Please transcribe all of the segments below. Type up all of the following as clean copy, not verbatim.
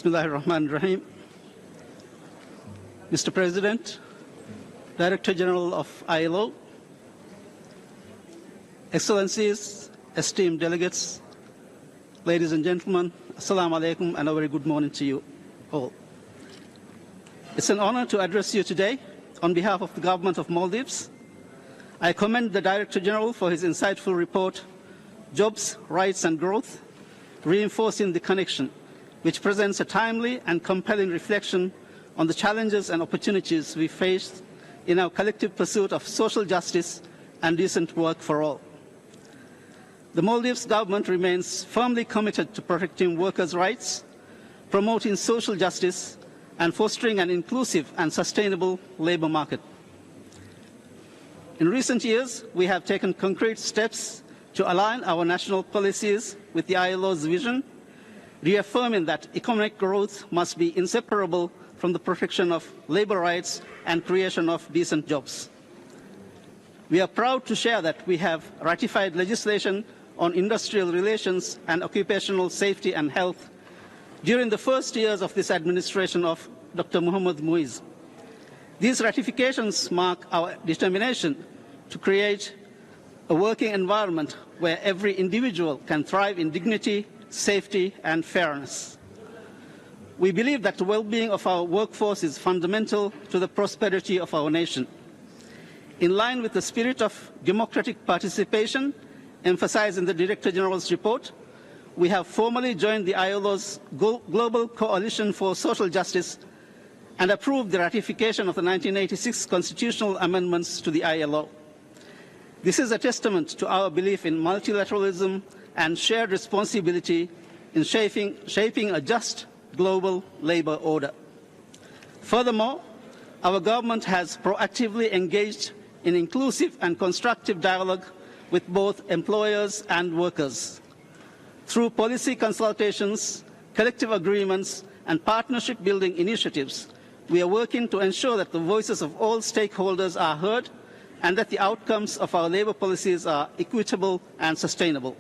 Bismillahirrahmanirrahim. Mr. President, Director General of ILO, Excellencies, esteemed delegates, ladies and gentlemen, Assalamu alaikum and a very good morning to you all. It's an honor to address you today on behalf of the government of Maldives. I commend the Director General for his insightful report, Jobs, Rights and Growth, reinforcing the connection, which presents a timely and compelling reflection on the challenges and opportunities we face in our collective pursuit of social justice and decent work for all. The Maldives government remains firmly committed to protecting workers' rights, promoting social justice, and fostering an inclusive and sustainable labour market. In recent years, we have taken concrete steps to align our national policies with the ILO's vision, reaffirming that economic growth must be inseparable from the protection of labour rights and creation of decent jobs. We are proud to share that we have ratified legislation on industrial relations and occupational safety and health during the first years of this administration of Dr. Muhammad Muiz. These ratifications mark our determination to create a working environment where every individual can thrive in dignity, safety and fairness. We believe that the well-being of our workforce is fundamental to the prosperity of our nation. In line with the spirit of democratic participation emphasized in the Director General's report, we have formally joined the ILO's Global Coalition for Social Justice and approved the ratification of the 1986 constitutional amendments to the ILO. This is a testament to our belief in multilateralism and shared responsibility in shaping a just global labour order. Furthermore, our government has proactively engaged in inclusive and constructive dialogue with both employers and workers. Through policy consultations, collective agreements and partnership building initiatives, we are working to ensure that the voices of all stakeholders are heard and that the outcomes of our labour policies are equitable and sustainable.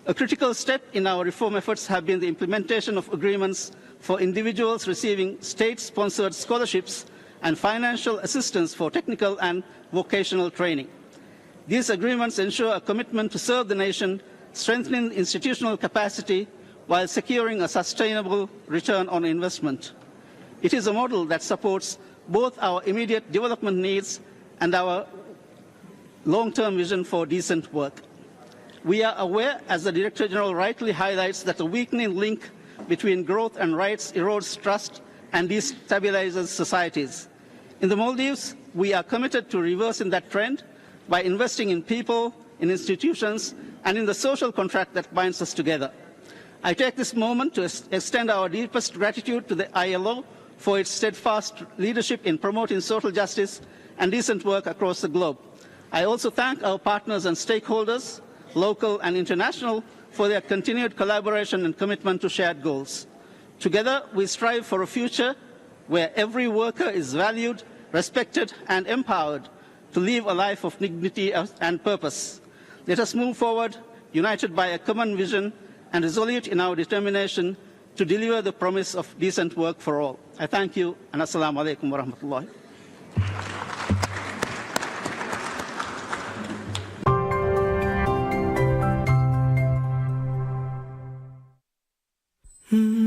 A critical step in our reform efforts have been the implementation of agreements for individuals receiving state-sponsored scholarships and financial assistance for technical and vocational training. These agreements ensure a commitment to serve the nation, strengthening institutional capacity while securing a sustainable return on investment. It is a model that supports both our immediate development needs and our long-term vision for decent work. We are aware, as the Director General rightly highlights, that the weakening link between growth and rights erodes trust and destabilizes societies. In the Maldives, we are committed to reversing that trend by investing in people, in institutions, and in the social contract that binds us together. I take this moment to extend our deepest gratitude to the ILO for its steadfast leadership in promoting social justice and decent work across the globe. I also thank our partners and stakeholders, local and international, for their continued collaboration and commitment to shared goals. Together, we strive for a future where every worker is valued, respected and empowered to live a life of dignity and purpose. Let us move forward, united by a common vision and resolute in our determination to deliver the promise of decent work for all. I thank you, and Assalamu alaikum wa rahmatullahi. Mm-hmm.